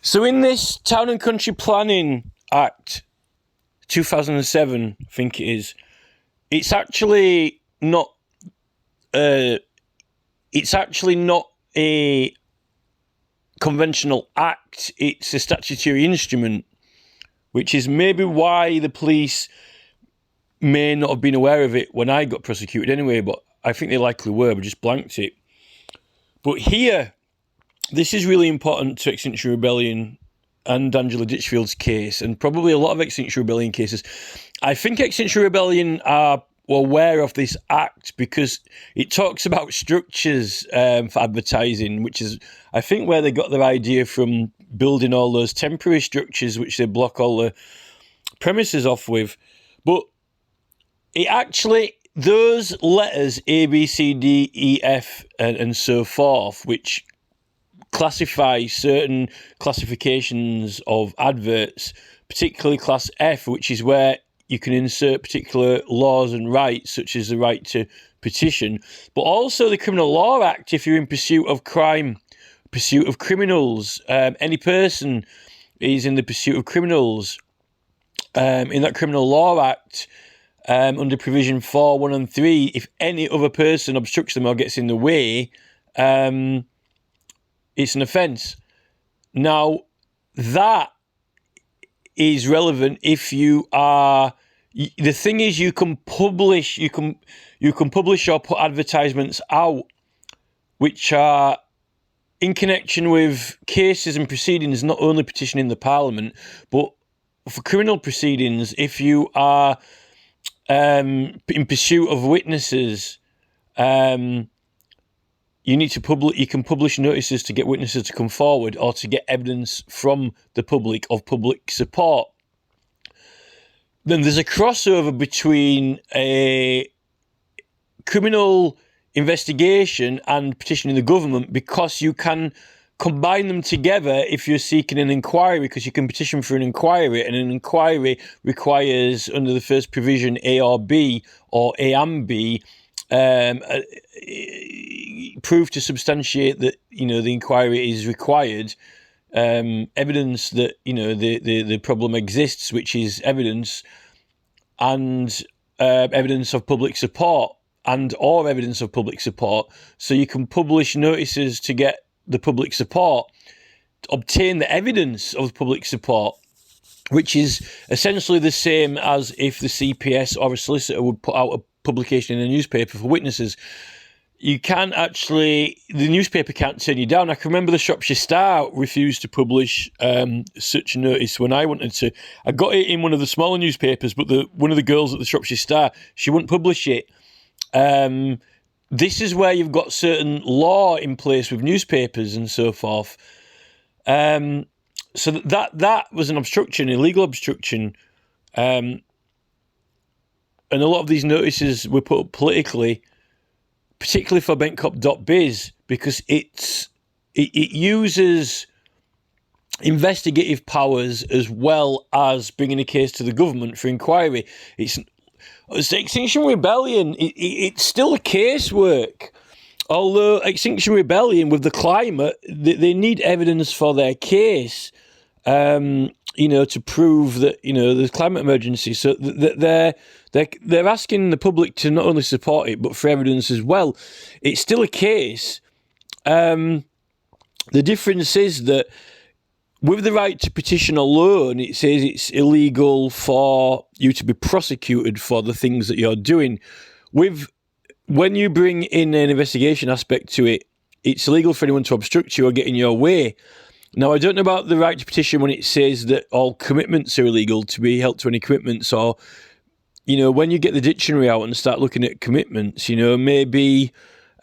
So in this Town and Country Planning Act 2007, I think it is, it's actually not a conventional act. It's a statutory instrument, which is maybe why the police may not have been aware of it when I got prosecuted anyway, but I think they likely were, but just blanked it. But here, this is really important to Extinction Rebellion and Angela Ditchfield's case, and probably a lot of Extinction Rebellion cases. I think Extinction Rebellion are aware of this act because it talks about structures for advertising, which is, I think, where they got their idea from building all those temporary structures which they block all the premises off with. But it actually, those letters A, B, C, D, E, F, and so forth, which classify certain classifications of adverts, particularly Class F, which is where you can insert particular laws and rights, such as the right to petition, but also the Criminal Law Act if you're in pursuit of crime, pursuit of criminals. Any person is in the pursuit of criminals. In that Criminal Law Act, under provision 4, 1 and 3, if any other person obstructs them or gets in the way, it's an offence. Now, that is relevant if you are... The thing is, you can publish or put advertisements out which are in connection with cases and proceedings, not only petitioning the Parliament, but for criminal proceedings, if you are in pursuit of witnesses, you need to you can publish notices to get witnesses to come forward or to get evidence from the public of public support. Then there's a crossover between a criminal investigation and petitioning the government, because you can combine them together if you're seeking an inquiry, because you can petition for an inquiry, and an inquiry requires, under the first provision, A or B, or A and B, proof to substantiate that, the inquiry is required, evidence that, the problem exists, which is evidence, and evidence of public support, or evidence of public support. So you can publish notices to get the public support, obtain the evidence of public support, which is essentially the same as if the CPS or a solicitor would put out a publication in a newspaper for witnesses. You can actually, the newspaper can't turn you down. I can remember the Shropshire Star refused to publish such a notice when I wanted to. I got it in one of the smaller newspapers, but one of the girls at the Shropshire Star, she wouldn't publish it. This is where you've got certain law in place with newspapers and so forth. So that was an obstruction, illegal obstruction. And a lot of these notices were put up politically, particularly for bentcop.biz, because it uses investigative powers as well as bringing a case to the government for inquiry. It's Extinction Rebellion, it's still a casework. Although Extinction Rebellion, with the climate, they need evidence for their case, to prove that, there's climate emergency. So they're asking the public to not only support it, but for evidence as well. It's still a case. The difference is that with the right to petition alone, it says it's illegal for you to be prosecuted for the things that you're doing. When you bring in an investigation aspect to it, it's illegal for anyone to obstruct you or get in your way. Now, I don't know about the right to petition when it says that all commitments are illegal, to be held to any commitments, or, when you get the dictionary out and start looking at commitments, maybe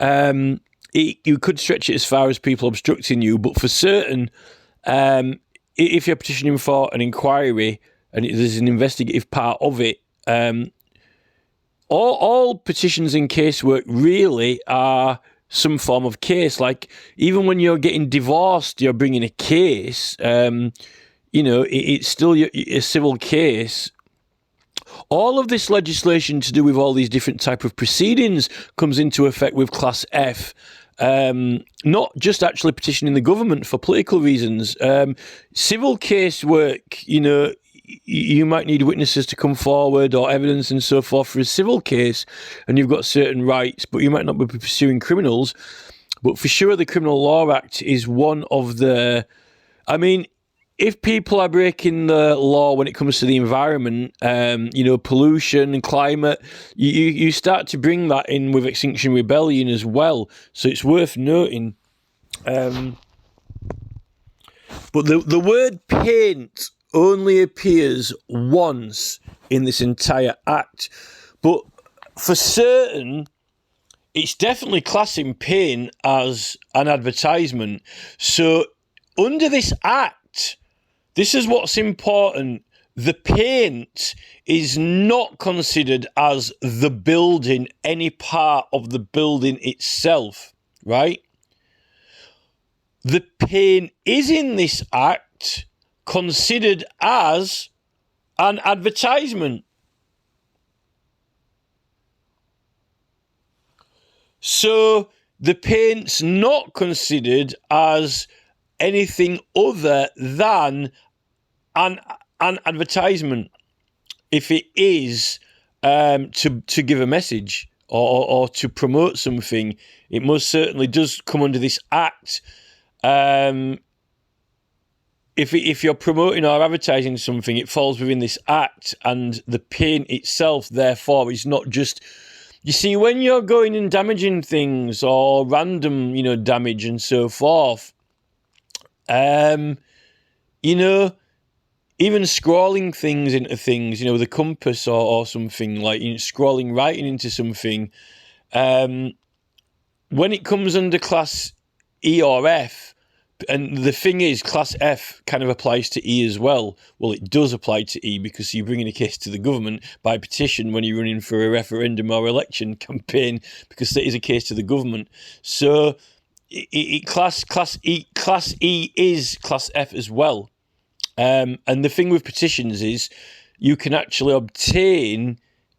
you could stretch it as far as people obstructing you, but for certain, if you're petitioning for an inquiry and there's an investigative part of it, all petitions in casework really are some form of case. Like, even when you're getting divorced, you're bringing a case, it's still a civil case. All of this legislation to do with all these different type of proceedings comes into effect with Class F, not just actually petitioning the government for political reasons. Civil case work, you might need witnesses to come forward or evidence and so forth for a civil case, and you've got certain rights, but you might not be pursuing criminals. But for sure, the Criminal Law Act is one of the... I mean, if people are breaking the law when it comes to the environment, pollution and climate, you start to bring that in with Extinction Rebellion as well. So it's worth noting. But the word paint only appears once in this entire act. But for certain, it's definitely classing paint as an advertisement. So under this act, this is what's important. The paint is not considered as the building, any part of the building itself, right? The paint is in this act considered as an advertisement. So the paint's not considered as anything other than an advertisement. If it is to give a message or to promote something, it most certainly does come under this act. If you're promoting or advertising something, it falls within this act, and the paint itself, therefore, is not just... You see, when you're going and damaging things or random, damage and so forth, even scrolling things into things, with a compass or something, like scrolling writing into something, when it comes under Class E or F, and the thing is, Class F kind of applies to E as well. Well, it does apply to E because you're bringing a case to the government by petition when you're running for a referendum or election campaign, because there is a case to the government. So Class E is Class F as well. And the thing with petitions is you can actually obtain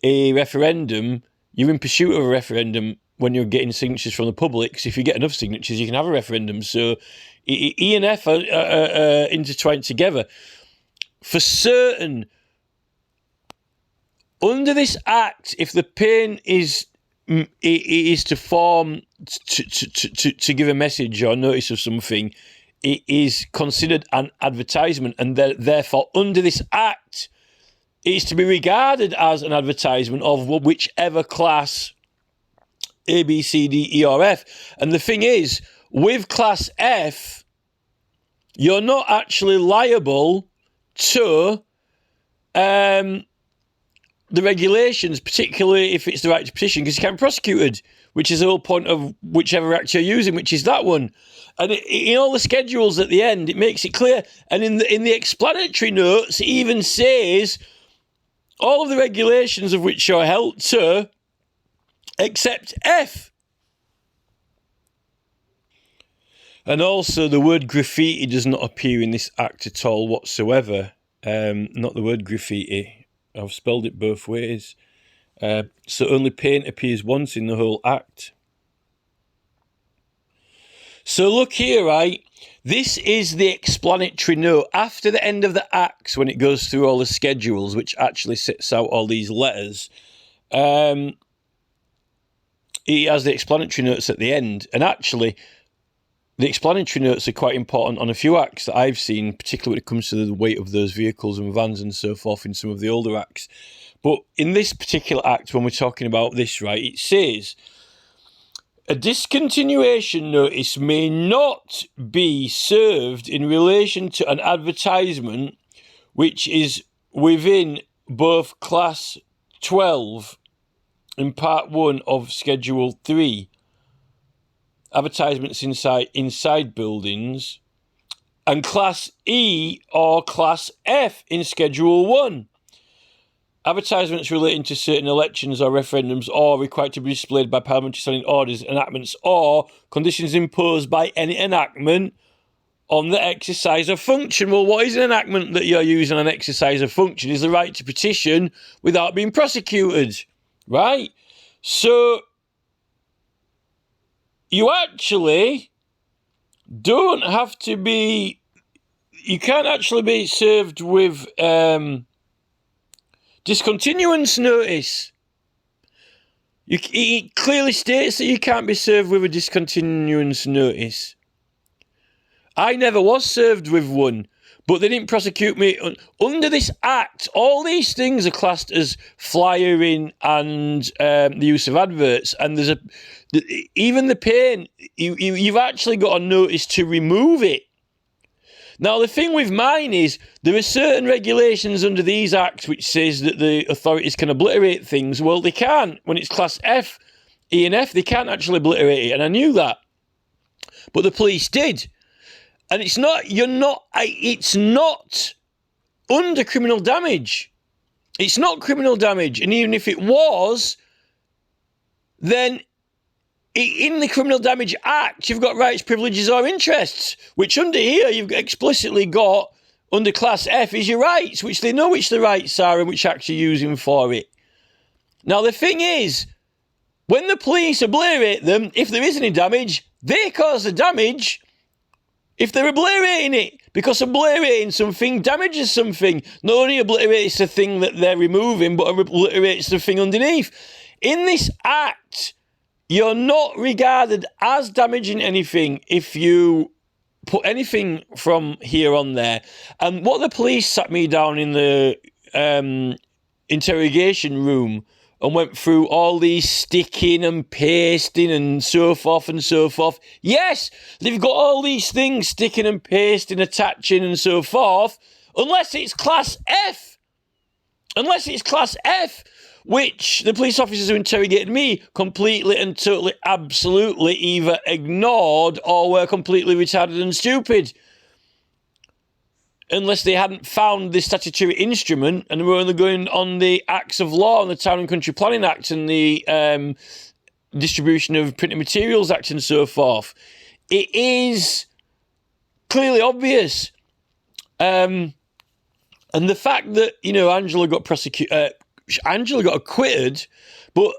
a referendum. You're in pursuit of a referendum when you're getting signatures from the public. So if you get enough signatures, you can have a referendum. So E and F are intertwined together. For certain, under this act, if the paint is to form, to give a message or notice of something, it is considered an advertisement, and therefore under this act, it is to be regarded as an advertisement of whichever class, A, B, C, D, E, or F. And the thing is, with Class F, you're not actually liable to the regulations, particularly if it's the right to petition, because you can't be prosecuted, which is the whole point of whichever act you're using, which is that one. And in all the schedules at the end, it makes it clear. And in the explanatory notes, it even says all of the regulations of which you're held to, except F. And also, the word graffiti does not appear in this act at all whatsoever. Not the word graffiti. I've spelled it both ways. So only paint appears once in the whole act. So look here, right? This is the explanatory note. After the end of the acts, when it goes through all the schedules, which actually sets out all these letters, it has the explanatory notes at the end. And actually, the explanatory notes are quite important on a few acts that I've seen, particularly when it comes to the weight of those vehicles and vans and so forth in some of the older acts. But in this particular act, when we're talking about this, right, it says, a discontinuation notice may not be served in relation to an advertisement which is within both Class 12 and Part 1 of Schedule 3, advertisements inside buildings, and Class E or Class F in Schedule 1. Advertisements relating to certain elections or referendums or required to be displayed by parliamentary standing orders, enactments, or conditions imposed by any enactment on the exercise of function. Well, what is an enactment that you're using on exercise of function? Is the right to petition without being prosecuted, right? So you actually don't have to be, you can't actually be served with discontinuance notice. It clearly states that you can't be served with a discontinuance notice. I never was served with one, but they didn't prosecute me. Under this act, all these things are classed as flyering and the use of adverts. And there's even the pain, you've actually got a notice to remove it. Now, the thing with mine is there are certain regulations under these acts which says that the authorities can obliterate things. Well, they can't. When it's class F, E and F, they can't actually obliterate it. And I knew that. But the police did. And it's not under criminal damage. It's not criminal damage. And even if it was, then in the Criminal Damage Act, you've got rights, privileges or interests, which under here you've explicitly got under Class F is your rights, which they know which the rights are and which acts you're using for it. Now, the thing is, when the police obliterate them, if there is any damage, they cause the damage if they're obliterating it, because obliterating something damages something. Not only obliterates the thing that they're removing, but obliterates the thing underneath. In this act, you're not regarded as damaging anything if you put anything from here on there. And what the police sat me down in the interrogation room and went through all these sticking and pasting and so forth and so forth. Yes, they've got all these things sticking and pasting, attaching and so forth, unless it's Class F. Unless it's Class F, which the police officers who interrogated me completely and totally, absolutely either ignored or were completely retarded and stupid. Unless they hadn't found the statutory instrument and were only going on the acts of law and the Town and Country Planning Act and the Distribution of Printed Materials Act and so forth. It is clearly obvious. And the fact that, Angela got Angela got acquitted, but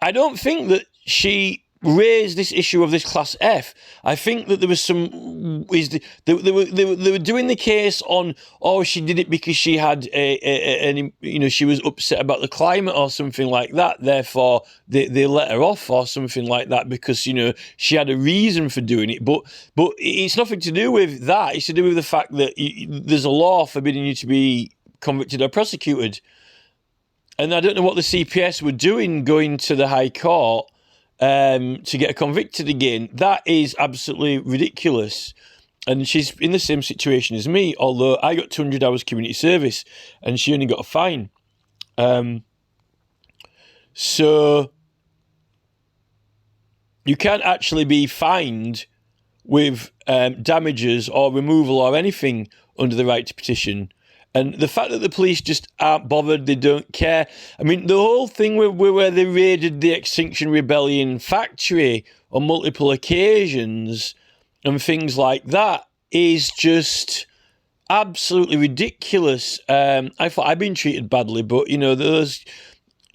I don't think that she raised this issue of this Class F. I think that there was some... They were doing the case on, she did it because she had she was upset about the climate or something like that, therefore they let her off or something like that because, she had a reason for doing it. But it's nothing to do with that. It's to do with the fact that there's a law forbidding you to be convicted or prosecuted. And I don't know what the CPS were doing going to the High Court to get her convicted again. That is absolutely ridiculous. And she's in the same situation as me, although I got 200 hours community service and she only got a fine. So you can't actually be fined with damages or removal or anything under the right to petition. And the fact that the police just aren't bothered, they don't care. I mean, the whole thing where they raided the Extinction Rebellion factory on multiple occasions and things like that is just absolutely ridiculous. I thought I'd been treated badly, but, those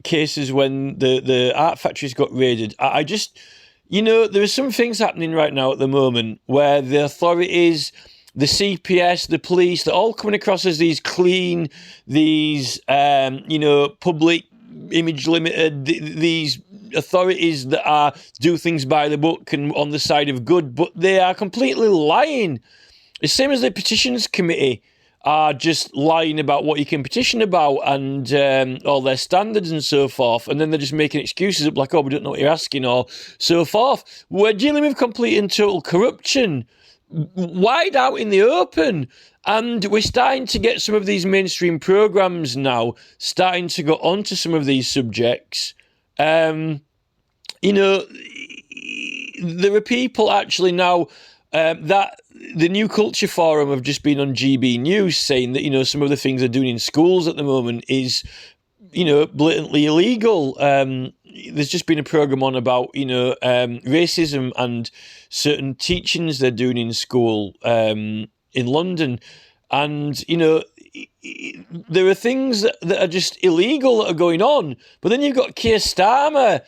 cases when the art factories got raided, I just, there are some things happening right now at the moment where the authorities... The CPS, the police, they're all coming across as these clean, these, public image limited, these authorities that do things by the book and on the side of good, but they are completely lying. The same as the petitions committee are just lying about what you can petition about and all their standards and so forth. And then they're just making excuses up like, we don't know what you're asking or so forth. We're dealing with complete and total corruption. Wide out in the open, and we're starting to get some of these mainstream programs now starting to go onto some of these subjects. There are people actually now that the New Culture Forum have just been on GB News saying that some of the things they're doing in schools at the moment is blatantly illegal. There's just been a program on about, racism and certain teachings they're doing in school in London. And, there are things that are just illegal that are going on. But then you've got Keir Starmer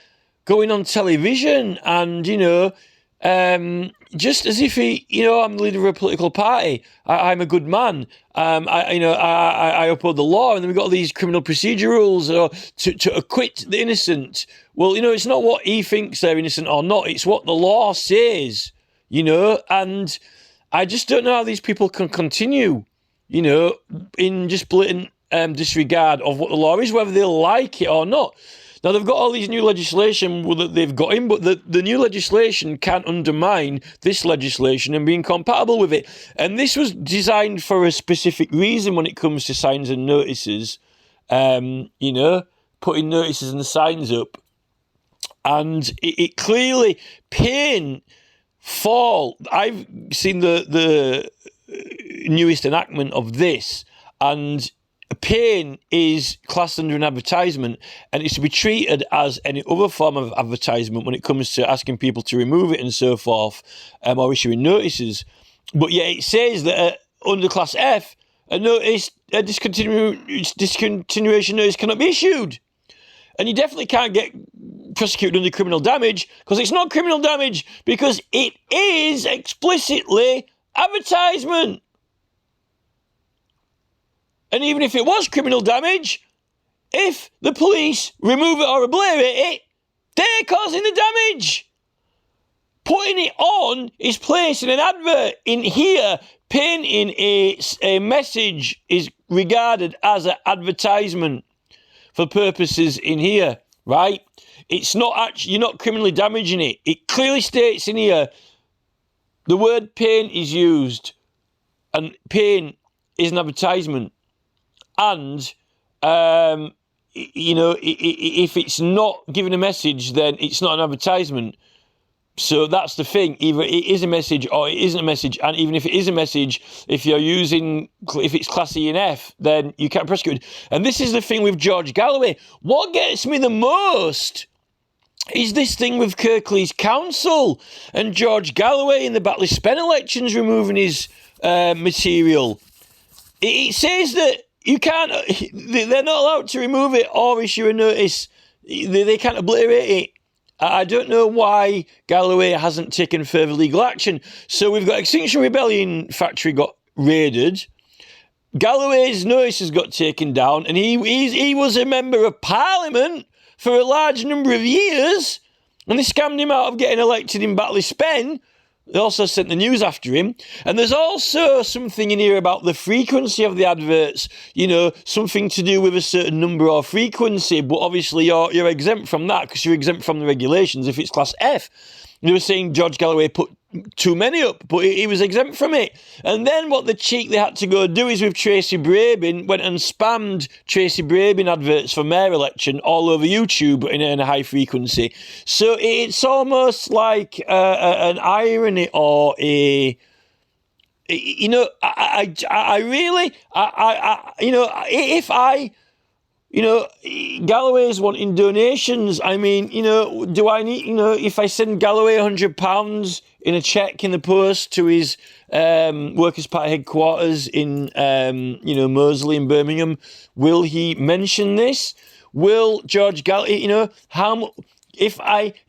going on television and, just as if he, I'm the leader of a political party. I'm a good man. I uphold the law, and then we've got these criminal procedure rules to acquit the innocent. Well, it's not what he thinks they're innocent or not. It's what the law says, and I just don't know how these people can continue, in just blatant disregard of what the law is, whether they like it or not. Now, they've got all these new legislation that they've got in, but the new legislation can't undermine this legislation and be incompatible with it. And this was designed for a specific reason when it comes to signs and notices, putting notices and signs up. And it clearly, pain, fall. I've seen the newest enactment of this, and pain is classed under an advertisement, and it's to be treated as any other form of advertisement when it comes to asking people to remove it and so forth, or issuing notices. But yet it says that under Class F, a discontinuation notice cannot be issued. And you definitely can't get prosecuted under criminal damage, because it's not criminal damage, because it is explicitly advertisement. And even if it was criminal damage, if the police remove it or obliterate it, they're causing the damage. Putting it on is placing an advert in here. Painting a message is regarded as an advertisement for purposes in here, right? It's not actually, you're not criminally damaging it. It clearly states in here, the word pain is used, and pain is an advertisement. And, if it's not giving a message, then it's not an advertisement. So that's the thing. Either it is a message or it isn't a message. And even if it is a message, if it's Class E and F, then you can't prosecute. And this is the thing with George Galloway. What gets me the most is this thing with Kirklees Council and George Galloway in the Batley Spen elections removing his material. It says that you can't, they're not allowed to remove it or issue a notice. They can't obliterate it. I don't know why Galloway hasn't taken further legal action. So we've got Extinction Rebellion factory got raided. Galloway's notices got taken down, and he was a member of Parliament for a large number of years, and they scammed him out of getting elected in Batley Spen. They also sent the news after him. And there's also something in here about the frequency of the adverts, something to do with a certain number or frequency. But obviously you're exempt from that because you're exempt from the regulations if it's Class F. They were saying George Galloway put too many up, but he was exempt from it. And then what the cheek they had to go do is with Tracy Brabin, went and spammed Tracy Brabin adverts for mayor election all over YouTube in a high frequency. So it's almost like an irony or if Galloway's wanting donations. I mean, do I need, if I send Galloway £100 in a cheque in the post to his Workers' Party headquarters in, Moseley in Birmingham, will he mention this? Will George Galloway, I'm sure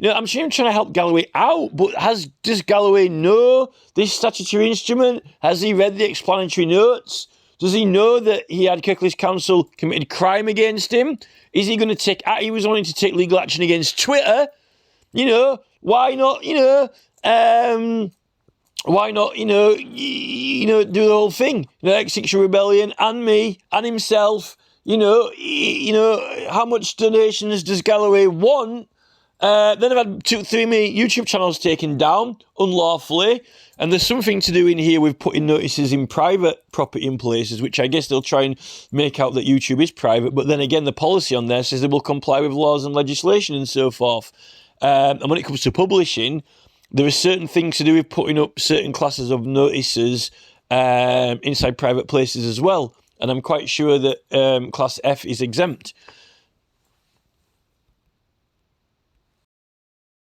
I'm trying to help Galloway out, but does Galloway know this statutory instrument? Has he read the explanatory notes? Does he know that he had Kirklees Council committed crime against him? Is he going to he was wanting to take legal action against Twitter? Why not, do the whole thing? Extinction Rebellion and me and himself, how much donations does Galloway want? Then I've had 2-3 YouTube channels taken down unlawfully, and there's something to do in here with putting notices in private property in places, which I guess they'll try and make out that YouTube is private, but then again the policy on there says they will comply with laws and legislation and so forth. And when it comes to publishing, there are certain things to do with putting up certain classes of notices inside private places as well, and I'm quite sure that Class F is exempt.